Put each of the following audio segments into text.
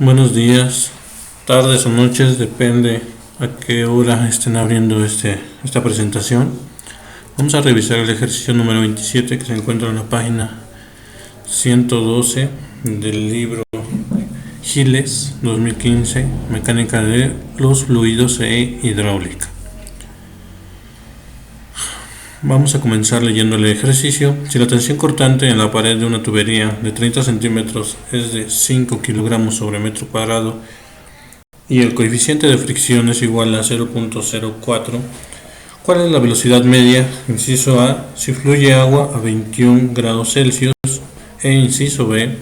Buenos días, tardes o noches, depende a qué hora estén abriendo esta presentación. Vamos a revisar el ejercicio número 27 que se encuentra en la página 112 del libro Giles 2015, Mecánica de los Fluidos e Hidráulica. Vamos a comenzar leyendo el ejercicio. Si la tensión cortante en la pared de una tubería de 30 centímetros es de 5 kilogramos sobre metro cuadrado y el coeficiente de fricción es igual a 0.04, ¿cuál es la velocidad media? Inciso A, si fluye agua a 21 grados Celsius, e inciso B,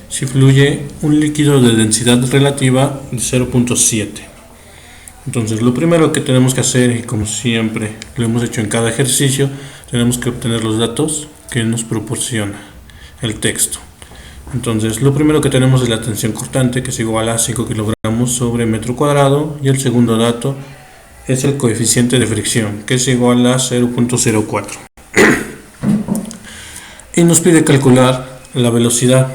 si fluye un líquido de densidad relativa de 0.7. Entonces, lo primero que tenemos que hacer, y como siempre lo hemos hecho en cada ejercicio, tenemos que obtener los datos que nos proporciona el texto. Entonces, lo primero que tenemos es la tensión cortante, que es igual a 5 kilogramos sobre metro cuadrado, y el segundo dato es el coeficiente de fricción, que es igual a 0.04. Y nos pide calcular la velocidad.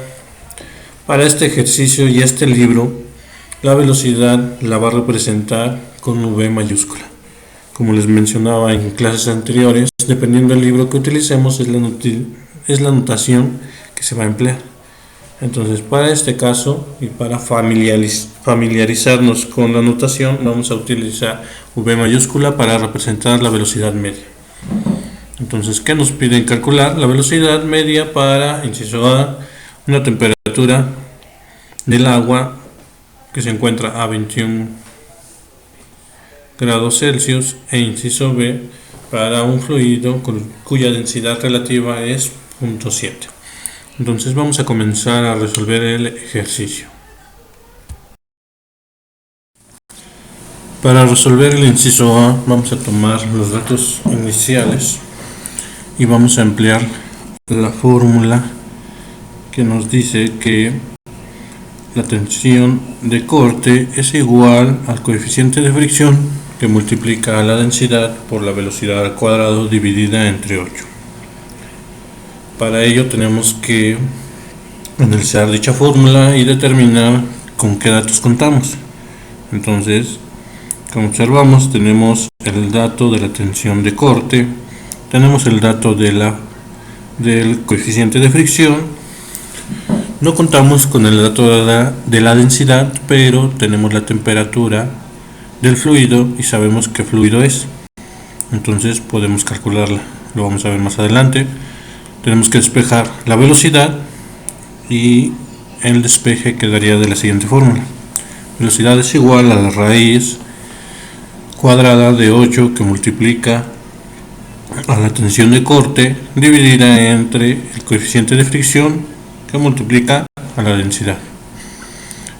Para este ejercicio y este libro, la velocidad la va a representar con V mayúscula. Como les mencionaba en clases anteriores, dependiendo del libro que utilicemos, es la notación que se va a emplear. Entonces, para este caso y para familiarizarnos con la notación, vamos a utilizar V mayúscula para representar la velocidad media. Entonces, ¿qué nos piden calcular? La velocidad media para, inciso A, una temperatura del agua que se encuentra a 21 grados Celsius, e inciso B, para un fluido cuya densidad relativa es 0.7. Entonces vamos a comenzar a resolver el ejercicio. Para resolver el inciso A, vamos a tomar los datos iniciales y vamos a emplear la fórmula que nos dice que la tensión de corte es igual al coeficiente de fricción, que multiplica a la densidad por la velocidad al cuadrado dividida entre 8. Para ello tenemos que analizar dicha fórmula y determinar con qué datos contamos. Entonces, como observamos, tenemos el dato de la tensión de corte, tenemos el dato del coeficiente de fricción. No contamos con el dato de la densidad, pero tenemos la temperatura del fluido y sabemos qué fluido es. Entonces podemos calcularla. Lo vamos a ver más adelante. Tenemos que despejar la velocidad y el despeje quedaría de la siguiente fórmula. Velocidad es igual a la raíz cuadrada de 8 que multiplica a la tensión de corte dividida entre el coeficiente de fricción que multiplica a la densidad.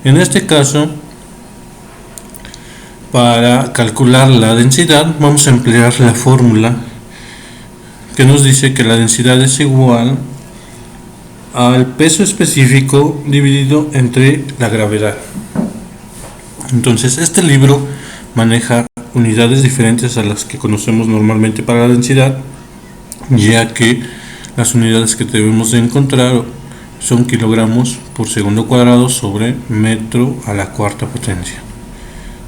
En este caso, para calcular la densidad, vamos a emplear la fórmula que nos dice que la densidad es igual al peso específico dividido entre la gravedad. Entonces, este libro maneja unidades diferentes a las que conocemos normalmente para la densidad, ya que las unidades que debemos de encontrar son kilogramos por segundo cuadrado sobre metro a la cuarta potencia.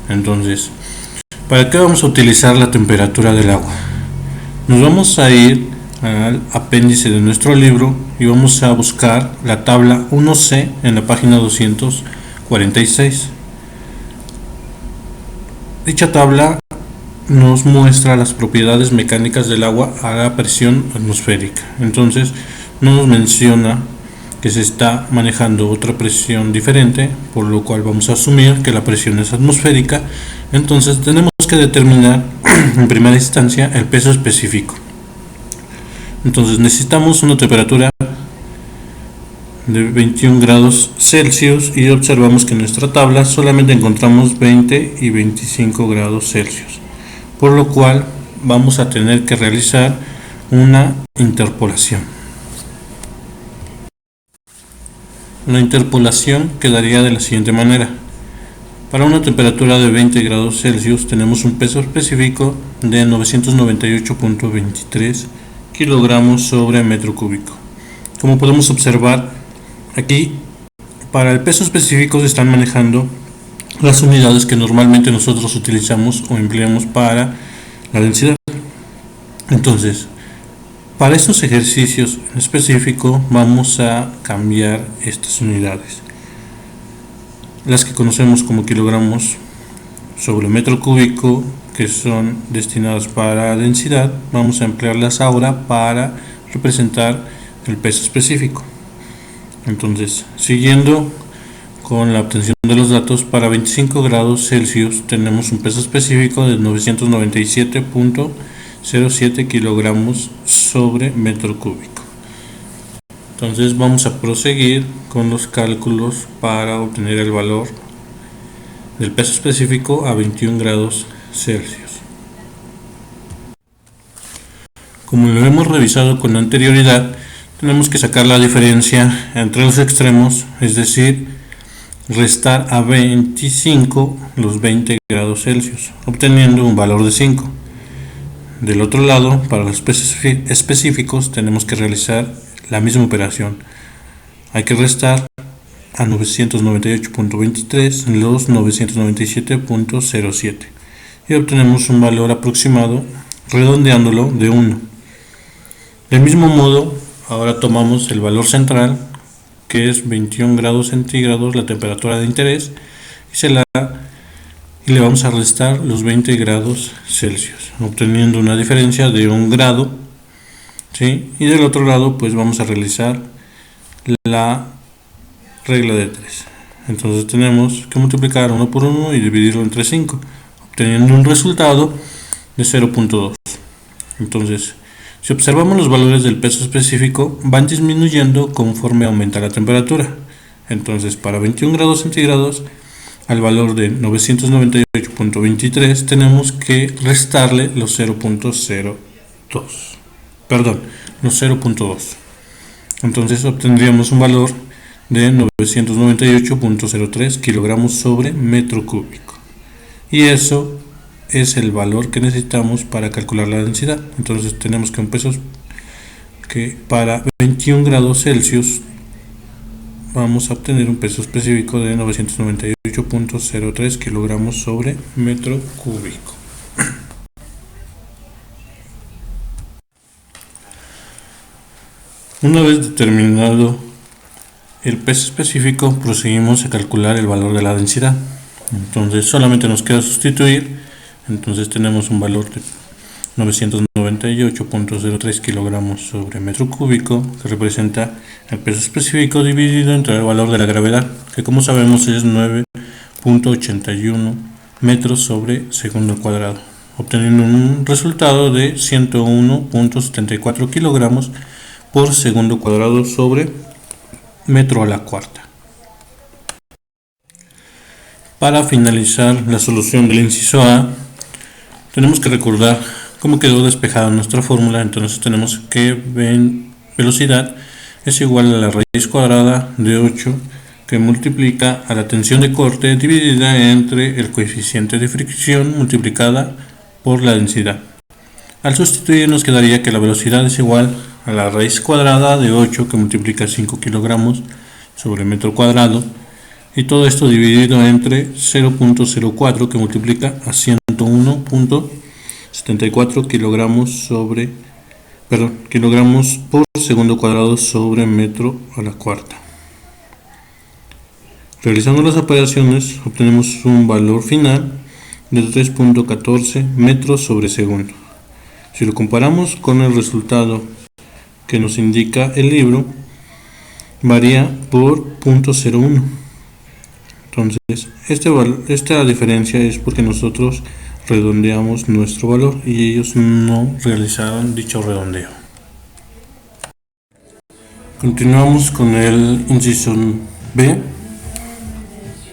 Entonces, ¿para qué vamos a utilizar la temperatura del agua? Nos vamos a ir al apéndice de nuestro libro y vamos a buscar la tabla 1C en la página 246. Dicha tabla nos muestra las propiedades mecánicas del agua a la presión atmosférica. Entonces, no nos menciona que se está manejando otra presión diferente, por lo cual vamos a asumir que la presión es atmosférica. Entonces tenemos que determinar en primera instancia el peso específico. Entonces necesitamos una temperatura de 21 grados Celsius y observamos que en nuestra tabla solamente encontramos 20 y 25 grados Celsius, por lo cual vamos a tener que realizar una interpolación. La interpolación quedaría de la siguiente manera. Para una temperatura de 20 grados Celsius tenemos un peso específico de 998.23 kilogramos sobre metro cúbico. Como podemos observar, aquí Para el peso específico se están manejando las unidades que normalmente nosotros utilizamos o empleamos para la densidad. Entonces, para estos ejercicios en específico vamos a cambiar estas unidades. Las que conocemos como kilogramos sobre metro cúbico, que son destinadas para densidad, vamos a emplearlas ahora para representar el peso específico. Entonces, siguiendo con la obtención de los datos, para 25 grados Celsius tenemos un peso específico de 997.07 kilogramos sobre metro cúbico. Entonces vamos a proseguir con los cálculos para obtener el valor del peso específico a 21 grados Celsius. Como lo hemos revisado con anterioridad, tenemos que sacar la diferencia entre los extremos, es decir, restar a 25 los 20 grados Celsius, obteniendo un valor de 5. Del otro lado, para los pesos específicos, tenemos que realizar la misma operación. Hay que restar a 998.23 los 997.07 y obtenemos un valor aproximado, redondeándolo, de 1. Del mismo modo, ahora tomamos el valor central, que es 21 grados centígrados, la temperatura de interés, y le vamos a restar los 20 grados Celsius, obteniendo una diferencia de 1 grado, ¿sí? Y del otro lado, pues vamos a realizar la regla de 3. Entonces tenemos que multiplicar 1 por 1 y dividirlo entre 5, obteniendo un resultado de 0.2. Entonces, si observamos los valores del peso específico, van disminuyendo conforme aumenta la temperatura. Entonces, para 21 grados centígrados, al valor de 998.23 tenemos que restarle los 0.2. Entonces obtendríamos un valor de 998.03 kilogramos sobre metro cúbico. Y eso es el valor que necesitamos para calcular la densidad. Entonces tenemos que para 21 grados Celsius vamos a obtener un peso específico de 998.03 kilogramos sobre metro cúbico. Una vez determinado el peso específico, proseguimos a calcular el valor de la densidad. Entonces solamente nos queda sustituir. Entonces tenemos un valor de 998.03 kilogramos sobre metro cúbico, que representa el peso específico dividido entre el valor de la gravedad, que como sabemos es 9.81 metros sobre segundo al cuadrado, obteniendo un resultado de 101.74 kilogramos por segundo cuadrado sobre metro a la cuarta. Para finalizar la solución del inciso A, tenemos que recordar cómo quedó despejada nuestra fórmula. Entonces tenemos que velocidad es igual a la raíz cuadrada de 8, que multiplica a la tensión de corte dividida entre el coeficiente de fricción multiplicada por la densidad. Al sustituir nos quedaría que la velocidad es igual a la raíz cuadrada de 8, que multiplica 5 kilogramos sobre metro cuadrado, y todo esto dividido entre 0.04, que multiplica a 101.74 kilogramos por segundo cuadrado sobre metro a la cuarta. Realizando las operaciones obtenemos un valor final de 3.14 metros sobre segundo. Si lo comparamos con el resultado que nos indica el libro, varía por 0.01. Entonces, esta diferencia es porque nosotros redondeamos nuestro valor y ellos no realizaron dicho redondeo. Continuamos con el inciso B,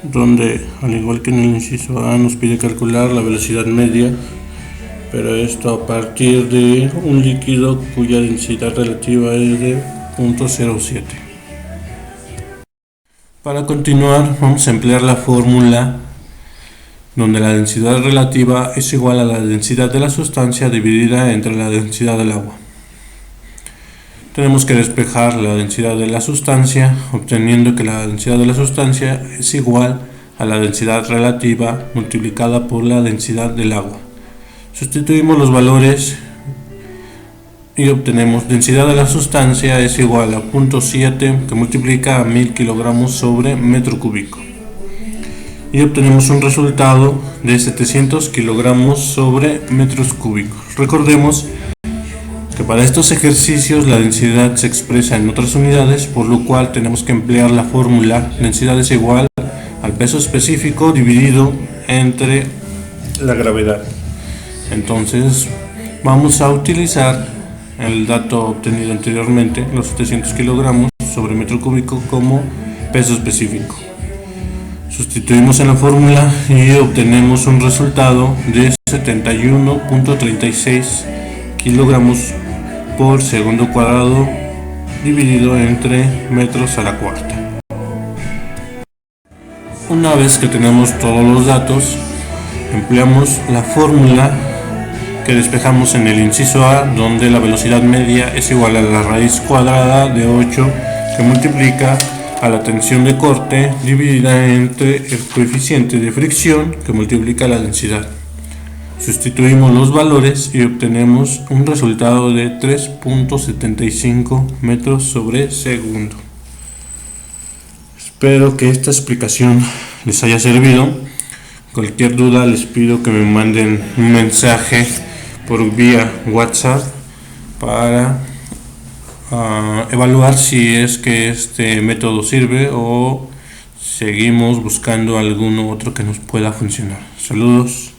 donde al igual que en el inciso A nos pide calcular la velocidad media, pero esto a partir de un líquido cuya densidad relativa es de 0.07. Para continuar, vamos a emplear la fórmula donde la densidad relativa es igual a la densidad de la sustancia dividida entre la densidad del agua. tenemos que despejar la densidad de la sustancia, obteniendo que la densidad de la sustancia es igual a la densidad relativa multiplicada por la densidad del agua. Sustituimos los valores y obtenemos densidad de la sustancia es igual a 0.7 que multiplica a 1000 kilogramos sobre metro cúbico. Y obtenemos un resultado de 700 kilogramos sobre metros cúbicos. Recordemos que para estos ejercicios la densidad se expresa en otras unidades, por lo cual tenemos que emplear la fórmula densidad es igual al peso específico dividido entre la gravedad. Entonces vamos a utilizar el dato obtenido anteriormente, los 700 kilogramos sobre metro cúbico, como peso específico. Sustituimos en la fórmula y obtenemos un resultado de 71.36 kilogramos por segundo cuadrado dividido entre metros a la cuarta. Una vez que tenemos todos los datos, empleamos la fórmula que despejamos en el inciso A, donde la velocidad media es igual a la raíz cuadrada de 8 que multiplica a la tensión de corte dividida entre el coeficiente de fricción que multiplica la densidad. Sustituimos los valores y obtenemos un resultado de 3.75 metros sobre segundo. Espero que esta explicación les haya servido. Cualquier duda les pido que me manden un mensaje por vía WhatsApp para evaluar si es que este método sirve o seguimos buscando alguno otro que nos pueda funcionar. Saludos.